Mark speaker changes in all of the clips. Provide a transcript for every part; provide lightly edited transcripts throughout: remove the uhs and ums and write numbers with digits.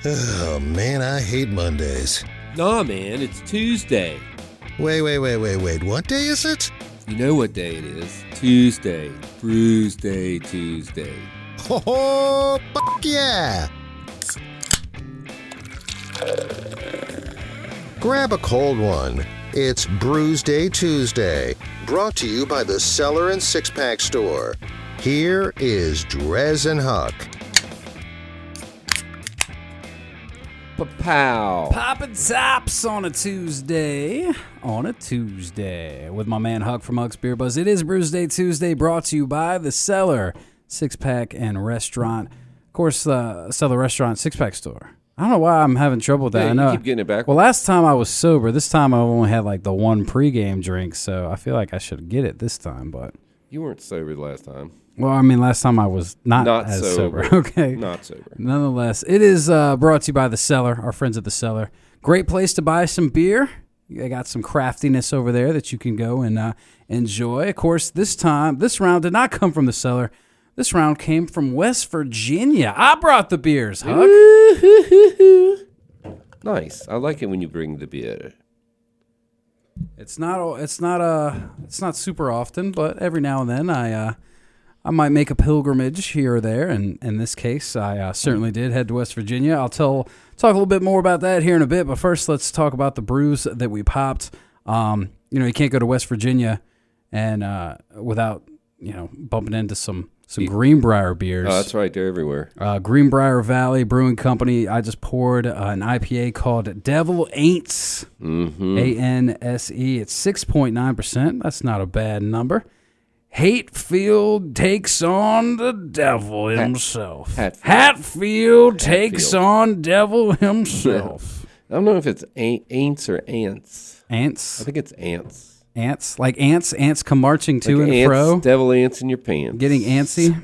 Speaker 1: Oh, man, I hate Mondays.
Speaker 2: Nah, man, it's Tuesday.
Speaker 1: Wait. What day is it?
Speaker 2: You know what day it is. Tuesday. Brewsday Tuesday.
Speaker 1: Oh, fuck yeah! Grab a cold one. It's Brewsday Tuesday, brought to you by the Cellar and Six Pack Store. Here is DreZ and Huck.
Speaker 2: Pa-pow.
Speaker 3: Poppin' tops on a Tuesday. With my man Huck from Huck's Beer Buzz. It is Brewsday Tuesday, brought to you by the Cellar, Six Pack and Restaurant. Of course, Cellar Restaurant, Six Pack Store. I don't know why I'm having trouble with that.
Speaker 2: Yeah,
Speaker 3: I know.
Speaker 2: you keep getting it back.
Speaker 3: Well, last time I was sober. This time I only had like the one pregame drink, so I feel like I should get it this time. But
Speaker 2: You weren't sober the last time.
Speaker 3: well, I mean, last time I was not as sober. Okay.
Speaker 2: Not sober.
Speaker 3: Nonetheless, it is brought to you by the Cellar, our friends at the Cellar. Great place to buy some beer. They got some craftiness over there that you can go and enjoy. Of course, this round did not come from the Cellar. This round came from West Virginia. I brought the beers, Huck.
Speaker 2: Nice. I like it when you bring the beer.
Speaker 3: It's not super often, but every now and then I might make a pilgrimage here or there, and in this case, I certainly did head to West Virginia. I'll talk a little bit more about that here in a bit, but first let's talk about the brews that we popped. You can't go to West Virginia and without bumping into some Greenbrier beers.
Speaker 2: Oh, that's right. They're everywhere.
Speaker 3: Greenbrier Valley Brewing Company. I just poured an IPA called Devil Aints, ANSE. It's 6.9%. That's not a bad number. Hatefield takes on the devil himself. Hatfield takes on devil himself.
Speaker 2: I don't know if it's ants or ants.
Speaker 3: Ants?
Speaker 2: I think it's ants.
Speaker 3: Ants? Like ants? Ants come marching to
Speaker 2: like
Speaker 3: and
Speaker 2: ants,
Speaker 3: fro?
Speaker 2: Devil ants in your pants.
Speaker 3: Getting antsy?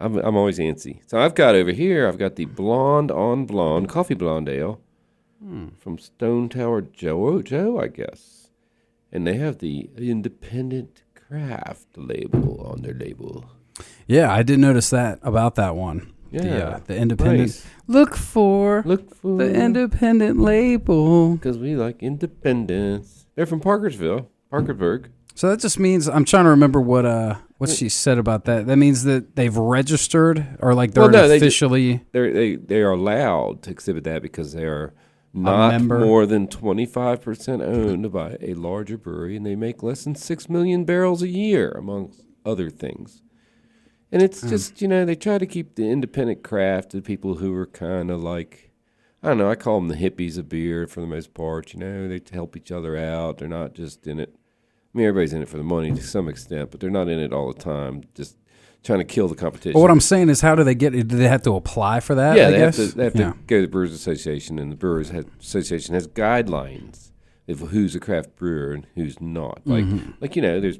Speaker 2: I'm always antsy. So I've got over here, I've got the Blonde on Blonde, Coffee Blonde Ale from Stone Tower Joe, I guess. And they have the independent craft label on their label.
Speaker 3: Yeah, I did notice that about that one.
Speaker 2: Yeah,
Speaker 3: the independent.
Speaker 2: Nice.
Speaker 3: Look for the independent label.
Speaker 2: Because we like independence. They're from Parkersburg.
Speaker 3: So that just means, I'm trying to remember what she said about that. That means that they've registered, or like they're officially.
Speaker 2: They are allowed to exhibit that because they are not more than 25% owned by a larger brewery, and they make less than 6 million barrels a year, amongst other things. And it's just, they try to keep the independent craft to people who are kind of like, I don't know, I call them the hippies of beer for the most part. They help each other out. They're not just in it. I mean, everybody's in it for the money to some extent, but they're not in it all the time, just trying to kill the competition.
Speaker 3: Well, what I'm saying is, how do they get it? Do they have to apply for that?
Speaker 2: Yeah, they have to go to the Brewers Association, and the Brewers Association has guidelines of who's a craft brewer and who's not. There's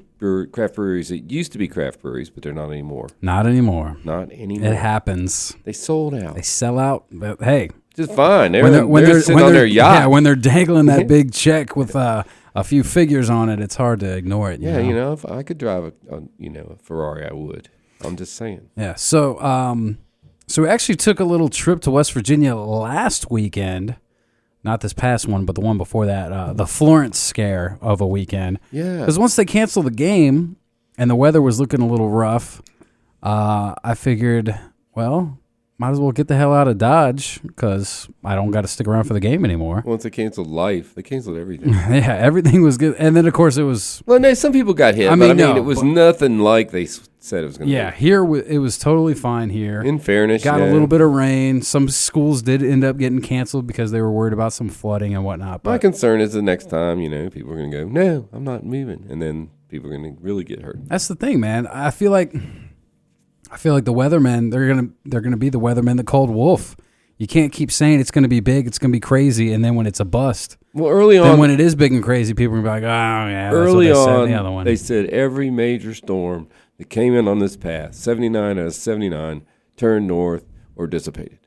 Speaker 2: craft breweries that used to be craft breweries, but they're not anymore.
Speaker 3: Not anymore.
Speaker 2: It
Speaker 3: happens.
Speaker 2: They sold out.
Speaker 3: They sell out, but hey.
Speaker 2: Just fine. They're sitting on their yacht.
Speaker 3: Yeah, when they're dangling that big check with a few figures on it, it's hard to ignore it.
Speaker 2: If I could drive a Ferrari, I would. I'm just saying.
Speaker 3: Yeah. So we actually took a little trip to West Virginia last weekend. Not this past one, but the one before that. The Florence scare of a weekend.
Speaker 2: Yeah.
Speaker 3: Because once they canceled the game and the weather was looking a little rough, I figured, well, might as well get the hell out of Dodge because I don't got to stick around for the game anymore.
Speaker 2: Once they canceled life, they canceled everything.
Speaker 3: Yeah, everything was good. And then, of course, it was...
Speaker 2: Well, no, some people got hit. It was nothing like they said it was going to be.
Speaker 3: Yeah, here it was totally fine here.
Speaker 2: In fairness,
Speaker 3: got a little bit of rain. Some schools did end up getting canceled because they were worried about some flooding and whatnot. But
Speaker 2: my concern is the next time, people are going to go, no, I'm not moving. And then people are going to really get hurt.
Speaker 3: That's the thing, man. I feel like the weathermen, they're gonna be the weathermen that called wolf. You can't keep saying it's gonna be big, it's gonna be crazy, and then when it's a bust.
Speaker 2: Well, early on,
Speaker 3: when it is big and crazy, people are gonna be like, oh yeah.
Speaker 2: Early
Speaker 3: that's what they
Speaker 2: on,
Speaker 3: said the other one.
Speaker 2: They said every major storm that came in on this path, 79 out of 79, turned north or dissipated.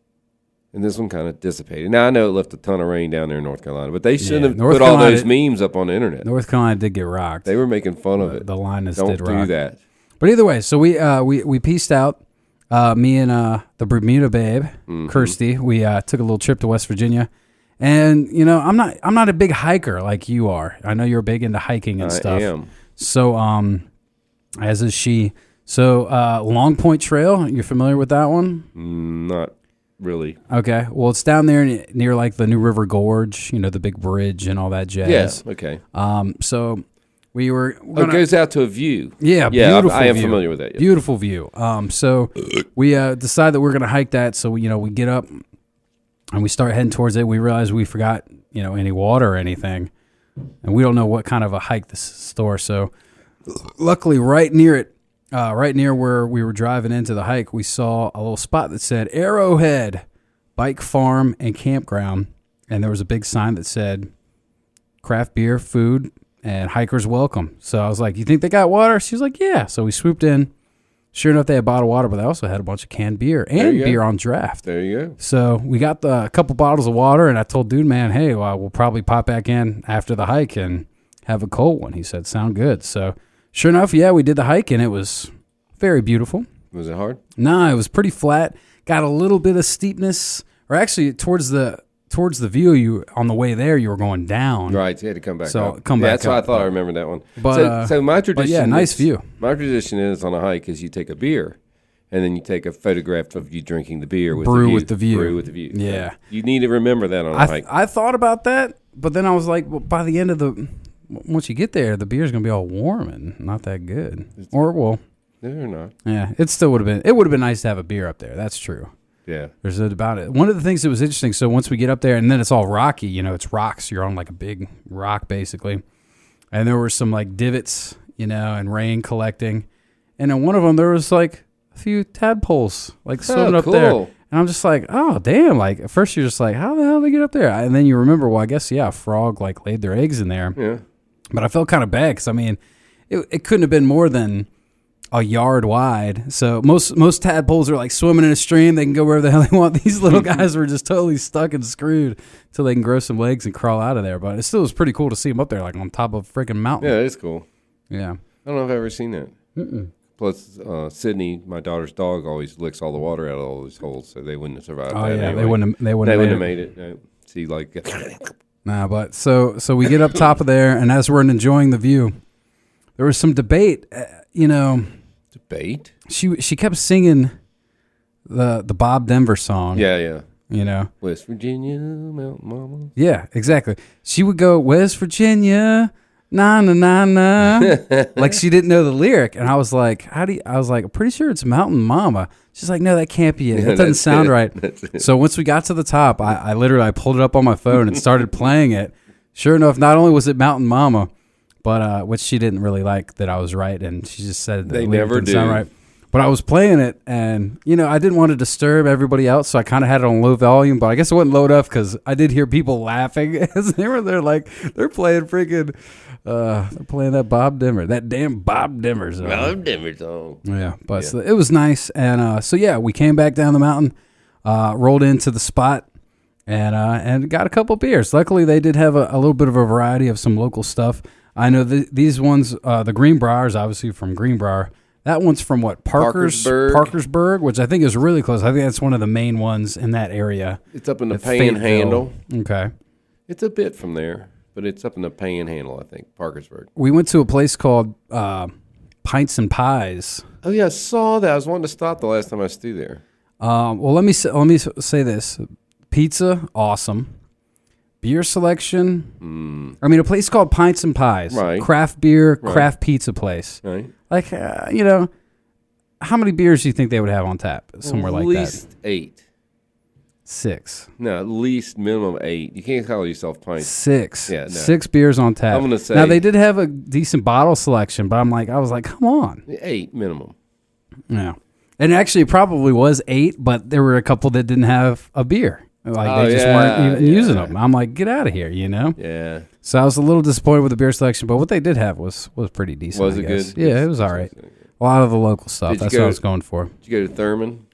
Speaker 2: And this one kind of dissipated. Now, I know it left a ton of rain down there in North Carolina, but they shouldn't have put all those memes up on the internet.
Speaker 3: North Carolina did get rocked.
Speaker 2: They were making fun of it.
Speaker 3: The Linus
Speaker 2: did rock.
Speaker 3: Don't do
Speaker 2: that.
Speaker 3: But either way, so we pieced out. Me and the Bermuda babe, Kirsty, we took a little trip to West Virginia. And, you know, I'm not a big hiker like you are. I know you're big into hiking and stuff.
Speaker 2: I am.
Speaker 3: So, as is she. So, Long Point Trail, you're familiar with that one?
Speaker 2: Not really.
Speaker 3: Okay. Well, it's down there near like the New River Gorge, you know, the big bridge and all that jazz.
Speaker 2: Yeah, okay.
Speaker 3: So we were...
Speaker 2: it goes out to a view.
Speaker 3: Yeah,
Speaker 2: beautiful I am
Speaker 3: view.
Speaker 2: familiar with that. Yeah.
Speaker 3: Beautiful view. So we decide that we're going to hike that. So, you know, we get up and we start heading towards it. We realize we forgot, you know, any water or anything. And we don't know what kind of a hike this store. So luckily right near it, right near where we were driving into the hike, we saw a little spot that said Arrowhead Bike Farm and Campground. And there was a big sign that said craft beer, food, and hikers welcome. So I was like, you think they got water? She was like, yeah. So we swooped in. Sure enough, they had bottled water, but they also had a bunch of canned beer and beer on draft.
Speaker 2: There you go.
Speaker 3: So we got a couple bottles of water, and I told dude, man, hey, we'll probably pop back in after the hike and have a cold one. He said, sound good. So sure enough, yeah, we did the hike, and it was very beautiful.
Speaker 2: Was it hard?
Speaker 3: No, it was pretty flat. Got a little bit of steepness, or actually towards the view, you on the way there, you were going down.
Speaker 2: Right, you had to come back up.
Speaker 3: That's
Speaker 2: why I thought I remembered that one.
Speaker 3: But,
Speaker 2: so my tradition
Speaker 3: yeah, nice view.
Speaker 2: My tradition is on a hike is you take a beer, and then you take a photograph of you drinking the beer with
Speaker 3: Brew
Speaker 2: the view.
Speaker 3: with the view.
Speaker 2: Brew with the view.
Speaker 3: Yeah.
Speaker 2: So you need to remember that on a hike.
Speaker 3: I thought about that, but then I was like, well, by the end of once you get there, the beer's going to be all warm and not that good.
Speaker 2: They're not.
Speaker 3: Yeah, it would have been nice to have a beer up there. That's true.
Speaker 2: Yeah.
Speaker 3: There's it about it. One of the things that was interesting, so once we get up there, and then it's all rocky, you know, it's rocks. You're on like a big rock, basically. And there were some like divots, you know, and rain collecting. And in one of them, there was like a few tadpoles like swimming up there. And I'm just like, oh, damn. Like, at first you're just like, how the hell did they get up there? And then you remember, well, I guess, yeah, a frog like laid their eggs in there.
Speaker 2: Yeah.
Speaker 3: But I felt kind of bad because, I mean, it couldn't have been more than a yard wide. So most tadpoles are like swimming in a stream. They can go wherever the hell they want. These little guys were just totally stuck and screwed until they can grow some legs and crawl out of there. But it still was pretty cool to see them up there, like on top of a freaking mountain.
Speaker 2: Yeah, it's cool.
Speaker 3: Yeah.
Speaker 2: I don't know if I've ever seen that. Mm-mm. Plus, Sydney, my daughter's dog, always licks all the water out of all these holes, so they wouldn't have survived.
Speaker 3: Oh,
Speaker 2: that
Speaker 3: yeah,
Speaker 2: anyway.
Speaker 3: they wouldn't have
Speaker 2: made it. No. See, like...
Speaker 3: Nah, but so we get up top of there, and as we're enjoying the view, there was some debate, you know...
Speaker 2: Debate?
Speaker 3: She kept singing the Bob Denver song.
Speaker 2: Yeah.
Speaker 3: You know?
Speaker 2: West Virginia, Mountain Mama.
Speaker 3: Yeah, exactly. She would go, West Virginia, na na na na. Like she didn't know the lyric. And I was like, I'm pretty sure it's Mountain Mama. She's like, no, that can't be it. That doesn't sound right. So once we got to the top, I literally pulled it up on my phone and started playing it. Sure enough, not only was it Mountain Mama, but which she didn't really like that I was right, and she just said that
Speaker 2: they never do.
Speaker 3: Sound right. But I was playing it, and you know I didn't want to disturb everybody else, so I kind of had it on low volume. But I guess it wasn't low enough because I did hear people laughing as they were there, like they're playing freaking, they're playing that Bob Denver, that damn Bob Denver song.
Speaker 2: Bob Denver song.
Speaker 3: Yeah, but So it was nice, and so yeah, we came back down the mountain, rolled into the spot. And got a couple beers. Luckily, they did have a little bit of a variety of some local stuff. I know these ones, the Greenbrier is obviously from Greenbrier. That one's from what? Parkersburg, which I think is really close. I think that's one of the main ones in that area.
Speaker 2: It's up in the Panhandle.
Speaker 3: Okay.
Speaker 2: It's a bit from there, but it's up in the Panhandle, I think, Parkersburg.
Speaker 3: We went to a place called Pints and Pies.
Speaker 2: Oh, yeah, I saw that. I was wanting to stop the last time I was through there.
Speaker 3: Well, let me say this. Pizza, awesome. Beer selection. I mean, a place called Pints and Pies.
Speaker 2: Right.
Speaker 3: Craft beer, craft pizza place.
Speaker 2: Right.
Speaker 3: Like, you know, how many beers do you think they would have on tap somewhere like that?
Speaker 2: At least 8.
Speaker 3: 6.
Speaker 2: No, at least minimum 8. You can't call yourself pints.
Speaker 3: 6.
Speaker 2: Yeah, no.
Speaker 3: 6 beers on tap.
Speaker 2: I'm going to say.
Speaker 3: Now, they did have a decent bottle selection, but I was like, come on.
Speaker 2: 8 minimum.
Speaker 3: Yeah. And actually, it probably was 8, but there were a couple that didn't have a beer. Like, they just weren't even using them. I'm like, get out of here, you know?
Speaker 2: Yeah.
Speaker 3: So I was a little disappointed with the beer selection, but what they did have was pretty decent.
Speaker 2: Was it good?
Speaker 3: Yeah, it was all right. A lot of the local stuff. That's what I was going for.
Speaker 2: Did you go to Thurman?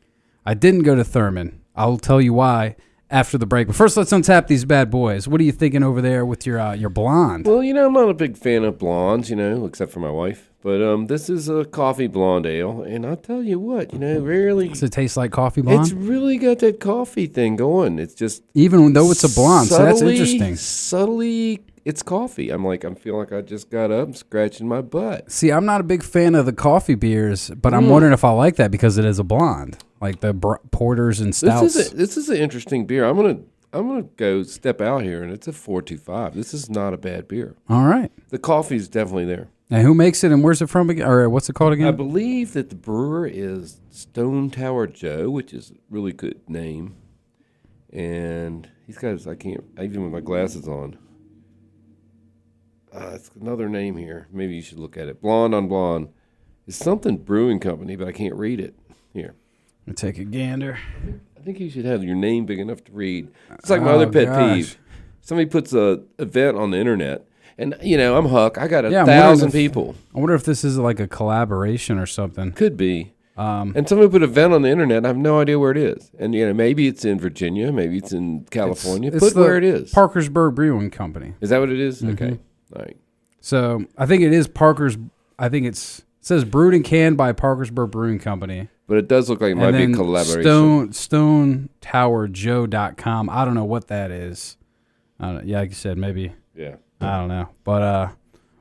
Speaker 3: I didn't go to Thurman. I'll tell you why. after the break. But first, let's untap these bad boys. What are you thinking over there with your blonde?
Speaker 2: Well, I'm not a big fan of blondes, except for my wife. But this is a coffee blonde ale, and I'll tell you what, rarely.
Speaker 3: Does it taste like coffee blonde?
Speaker 2: It's really got that coffee thing going. It's just
Speaker 3: even though it's a blonde, so that's interesting.
Speaker 2: Subtly, it's coffee. I'm feeling like I just got up and scratching my butt.
Speaker 3: See, I'm not a big fan of the coffee beers, but I'm wondering if I like that because it is a blonde, like the porters and stouts.
Speaker 2: This is an interesting beer. I'm gonna go step out here, and it's a 4.25. This is not a bad beer.
Speaker 3: All right,
Speaker 2: the coffee's definitely there.
Speaker 3: And who makes it, and where's it from again? Or what's it called again?
Speaker 2: I believe that the brewer is Stone Tower Joe, which is a really good name. And he's got his, I can't, even with my glasses on. It's another name here. Maybe you should look at it. Blonde on Blonde. It's something brewing company, but I can't read it. Here.
Speaker 3: Let me take a gander.
Speaker 2: I think you should have your name big enough to read. It's like my other pet peeve. Somebody puts an event on the internet. And, I'm Huck. I got 1,000 people.
Speaker 3: I wonder if this is like a collaboration or something.
Speaker 2: Could be. And somebody put an event on the internet, and I have no idea where it is. And, maybe it's in Virginia. Maybe it's in California. Put where it is.
Speaker 3: Parkersburg Brewing Company.
Speaker 2: Is that what it is?
Speaker 3: Mm-hmm.
Speaker 2: Okay. All right.
Speaker 3: So I think it is Parker's. I think it says brewed and canned by Parkersburg Brewing Company.
Speaker 2: But it does look like it might be a collaboration.
Speaker 3: StoneTowerJoe.com. I don't know what that is. Like you said, maybe.
Speaker 2: Yeah.
Speaker 3: I don't know. But well,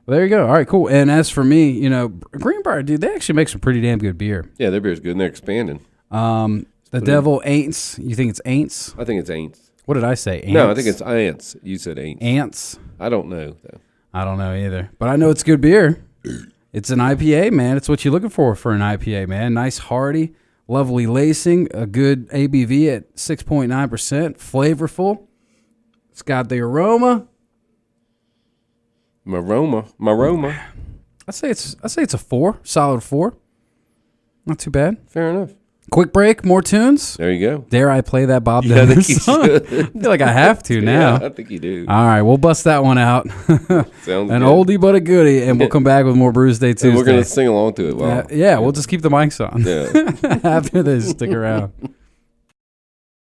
Speaker 3: there you go. All right, cool. And as for me, Greenbrier, dude, they actually make some pretty damn good beer.
Speaker 2: Yeah, their beer's good, and they're expanding.
Speaker 3: The Devil Aints. You think it's Aints?
Speaker 2: I think it's Aints.
Speaker 3: What did I say? Ants?
Speaker 2: No, I think it's Ants. You said Aints.
Speaker 3: Ants?
Speaker 2: I don't know, though.
Speaker 3: I don't know either. But I know it's good beer. It's an IPA, man. It's what you're looking for an IPA, man. Nice, hearty, lovely lacing, a good ABV at 6.9%, flavorful. It's got the aroma.
Speaker 2: Maroma.
Speaker 3: I say it's a 4, solid 4. Not too bad.
Speaker 2: Fair enough.
Speaker 3: Quick break, more tunes.
Speaker 2: There you go.
Speaker 3: Dare I play that Bob Dylan? I think you should. I feel like I have to now.
Speaker 2: Yeah, I think you do.
Speaker 3: All right, we'll bust that one out.
Speaker 2: Sounds
Speaker 3: An
Speaker 2: good.
Speaker 3: Oldie but a goodie, and we'll come back with more Brewsday Tuesday.
Speaker 2: And we're going to sing along to it. Wow.
Speaker 3: Yeah, we'll just keep the mics on.
Speaker 2: Yeah.
Speaker 3: After this, stick around.